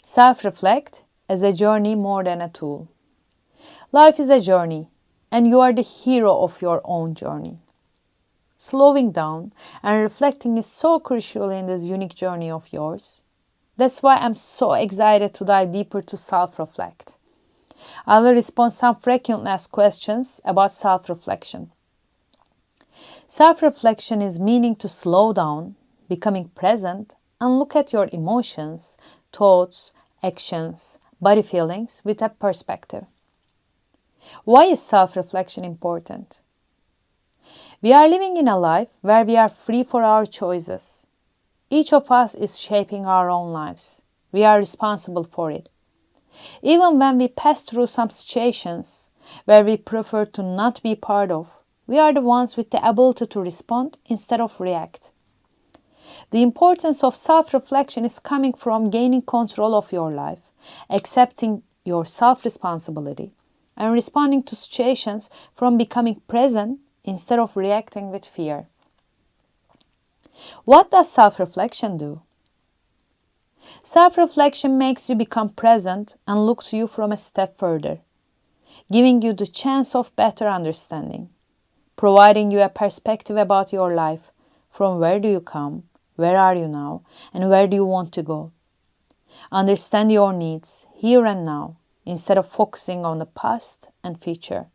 Self-reflect as a journey more than a tool. Life is a journey, and you are the hero of your own journey. Slowing down and reflecting is so crucial in this unique journey of yours. That's why I'm so excited to dive deeper to self-reflect. I will respond some frequently asked questions about self-reflection. Self-reflection is meaning to slow down, becoming present, and look at your emotions, thoughts, actions, body feelings with a perspective. Why is self-reflection important? We are living in a life where we are free for our choices. Each of us is shaping our own lives. We are responsible for it. Even when we pass through some situations where we prefer to not be part of, we are the ones with the ability to respond instead of react. The importance of self-reflection is coming from gaining control of your life, accepting your self-responsibility, and responding to situations from becoming present instead of reacting with fear. What does self-reflection do? Self-reflection makes you become present and look to you from a step further, giving you the chance of better understanding, providing you a perspective about your life, from where do you come, where are you now, and where do you want to go. Understand your needs here and now instead of focusing on the past and future.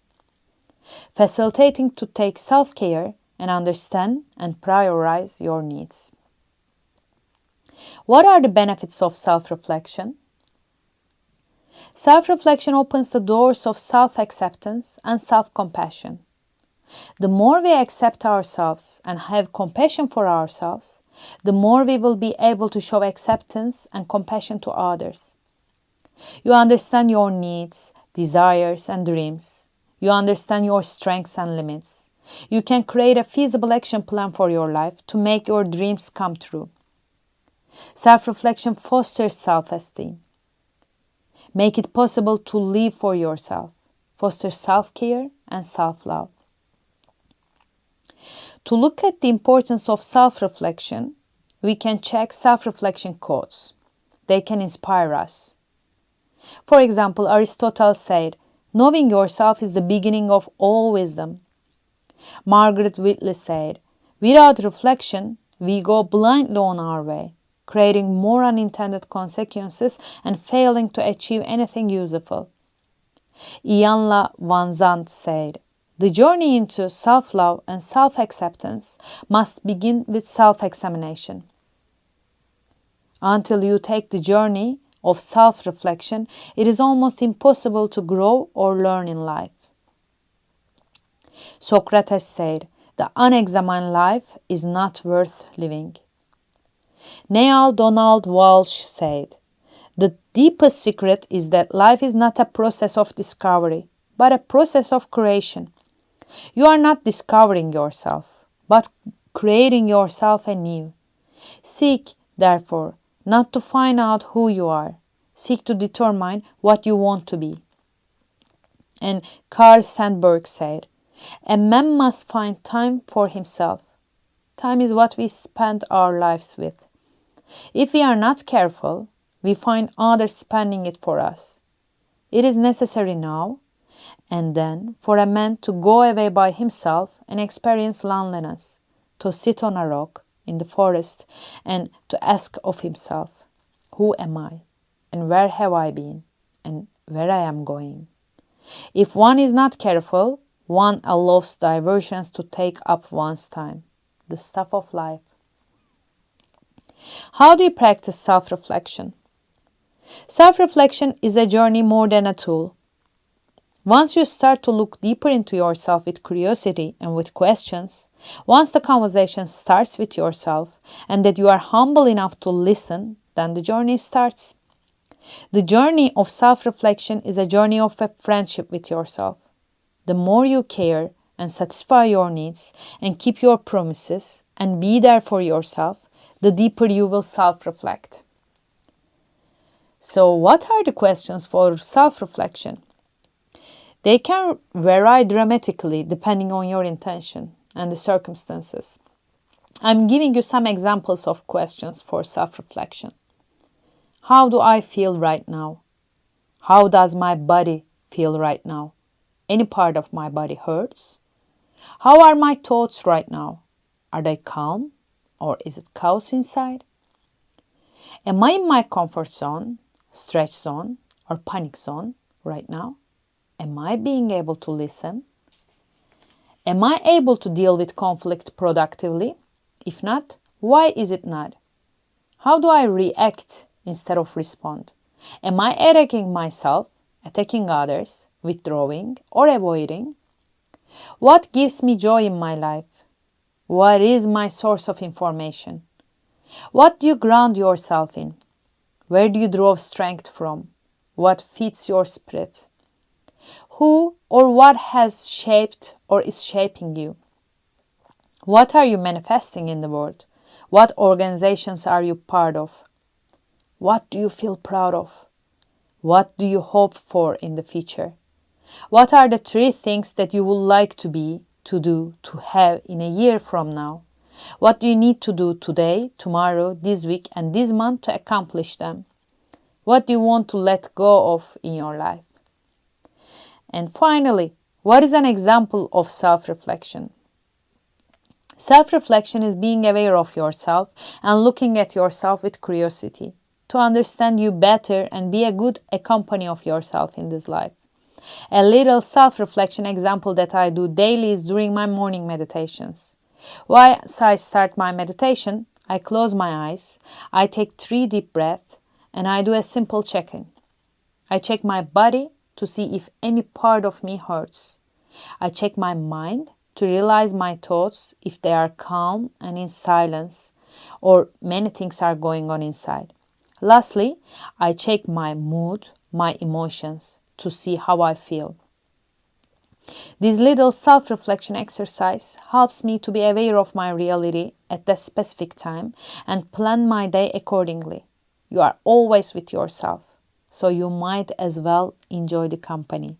Facilitating to take self-care and understand and prioritize your needs. What are the benefits of self-reflection? Self-reflection opens the doors of self-acceptance and self-compassion. The more we accept ourselves and have compassion for ourselves, the more we will be able to show acceptance and compassion to others. You understand your needs, desires, and dreams. You understand your strengths and limits. You can create a feasible action plan for your life to make your dreams come true. Self-reflection fosters self-esteem. Make it possible to live for yourself. Foster self-care and self-love. To look at the importance of self-reflection, we can check self-reflection quotes. They can inspire us. For example, Aristotle said, "Knowing yourself is the beginning of all wisdom." Margaret Whitley said, "Without reflection, we go blindly on our way, creating more unintended consequences and failing to achieve anything useful." Ianla Van Zandt said, "The journey into self-love and self-acceptance must begin with self-examination. Until you take the journey of self-reflection, it is almost impossible to grow or learn in life." Socrates said, "The unexamined life is not worth living." Neil Donald Walsh said, "The deepest secret is that life is not a process of discovery, but a process of creation. You are not discovering yourself, but creating yourself anew. Seek, therefore, not to find out who you are. Seek to determine what you want to be." And Carl Sandburg said, "A man must find time for himself. Time is what we spend our lives with. If we are not careful, we find others spending it for us. It is necessary now and then for a man to go away by himself and experience loneliness, to sit on a rock in the forest and to ask of himself, 'Who am I? And where have I been? And where I am going?' If one is not careful, one allows diversions to take up one's time, the stuff of life." How do you practice self-reflection? Self-reflection is a journey more than a tool. Once you start to look deeper into yourself with curiosity and with questions, once the conversation starts with yourself and that you are humble enough to listen, then the journey starts. The journey of self-reflection is a journey of a friendship with yourself. The more you care and satisfy your needs and keep your promises and be there for yourself, the deeper you will self-reflect. So, what are the questions for self-reflection? They can vary dramatically depending on your intention and the circumstances. I'm giving you some examples of questions for self-reflection. How do I feel right now? How does my body feel right now? Any part of my body hurts? How are my thoughts right now? Are they calm or is it chaos inside? Am I in my comfort zone, stretch zone, or panic zone right now? Am I being able to listen? Am I able to deal with conflict productively? If not, why is it not? How do I react instead of respond? Am I attacking myself, attacking others, withdrawing, or avoiding? What gives me joy in my life? What is my source of information? What do you ground yourself in? Where do you draw strength from? What feeds your spirit? Who or what has shaped or is shaping you? What are you manifesting in the world? What organizations are you part of? What do you feel proud of? What do you hope for in the future? What are the 3 things that you would like to be, to do, to have in a year from now? What do you need to do today, tomorrow, this week, and this month to accomplish them? What do you want to let go of in your life? And finally, what is an example of self-reflection? Self-reflection is being aware of yourself and looking at yourself with curiosity to understand you better and be a good company of yourself in this life. A little self-reflection example that I do daily is during my morning meditations. Once I start my meditation, I close my eyes, I take 3 deep breaths, and I do a simple check-in. I check my body to see if any part of me hurts. I check my mind to realize my thoughts if they are calm and in silence, or many things are going on inside. Lastly, I check my mood, my emotions, to see how I feel. This little self-reflection exercise helps me to be aware of my reality at that specific time and plan my day accordingly. You are always with yourself, so you might as well enjoy the company.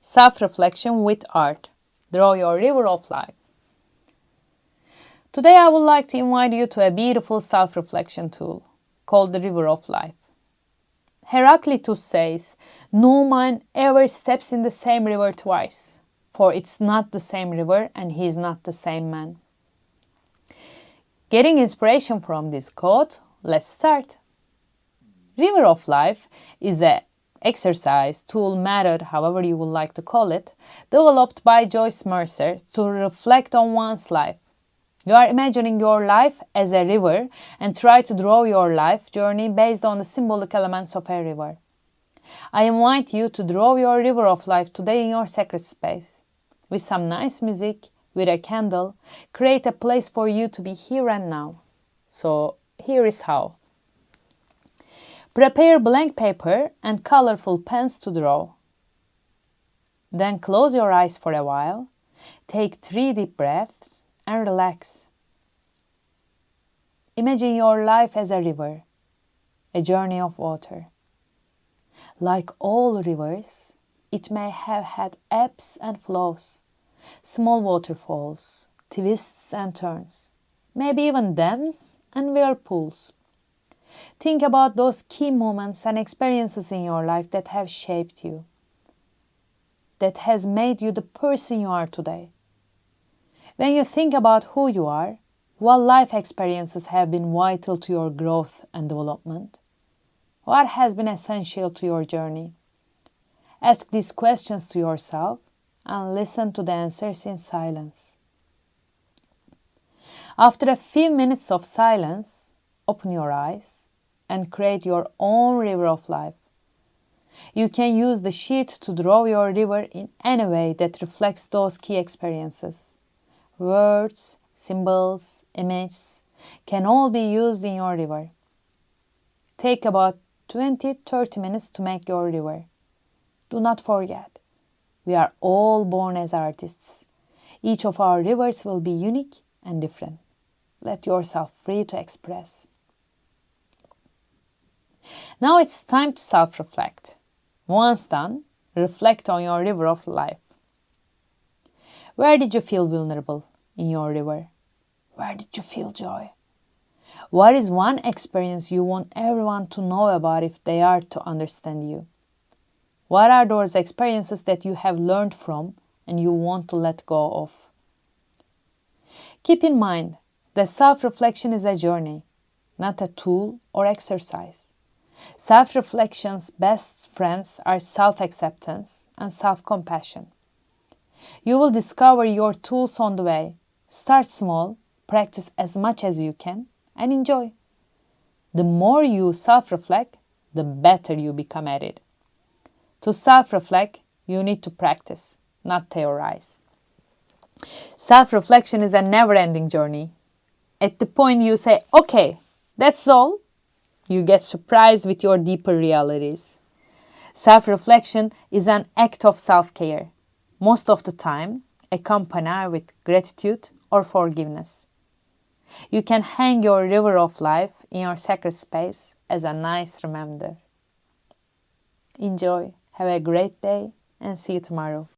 Self-reflection with art. Draw your river of life. Today I would like to invite you to a beautiful self-reflection tool called the River of Life. Heraclitus says, "No man ever steps in the same river twice, for it's not the same river and he is not the same man." Getting inspiration from this quote, let's start. River of Life is a exercise, tool, method, however you would like to call it, developed by Joyce Mercer to reflect on one's life. You are imagining your life as a river and try to draw your life journey based on the symbolic elements of a river. I invite you to draw your river of life today in your sacred space. With some nice music, with a candle, create a place for you to be here and now. So here is how. Prepare blank paper and colorful pens to draw. Then close your eyes for a while, take 3 deep breaths and relax. Imagine your life as a river, a journey of water. Like all rivers, it may have had ebbs and flows, small waterfalls, twists and turns, maybe even dams and whirlpools. Think about those key moments and experiences in your life that have shaped you, that has made you the person you are today. When you think about who you are, what life experiences have been vital to your growth and development? What has been essential to your journey? Ask these questions to yourself and listen to the answers in silence. After a few minutes of silence, open your eyes and create your own river of life. You can use the sheet to draw your river in any way that reflects those key experiences. Words, symbols, images can all be used in your river. Take about 20-30 minutes to make your river. Do not forget, we are all born as artists. Each of our rivers will be unique and different. Let yourself free to express. Now it's time to self-reflect. Once done, reflect on your river of life. Where did you feel vulnerable in your river? Where did you feel joy? What is one experience you want everyone to know about if they are to understand you? What are those experiences that you have learned from and you want to let go of? Keep in mind that self-reflection is a journey, not a tool or exercise. Self-reflection's best friends are self-acceptance and self-compassion. You will discover your tools on the way. Start small, practice as much as you can, and enjoy. The more you self-reflect, the better you become at it. To self-reflect, you need to practice, not theorize. Self-reflection is a never-ending journey. At the point you say, okay, that's all, you get surprised with your deeper realities. Self-reflection is an act of self-care, most of the time accompanied with gratitude or forgiveness. You can hang your river of life in your sacred space as a nice reminder. Enjoy, have a great day, and see you tomorrow.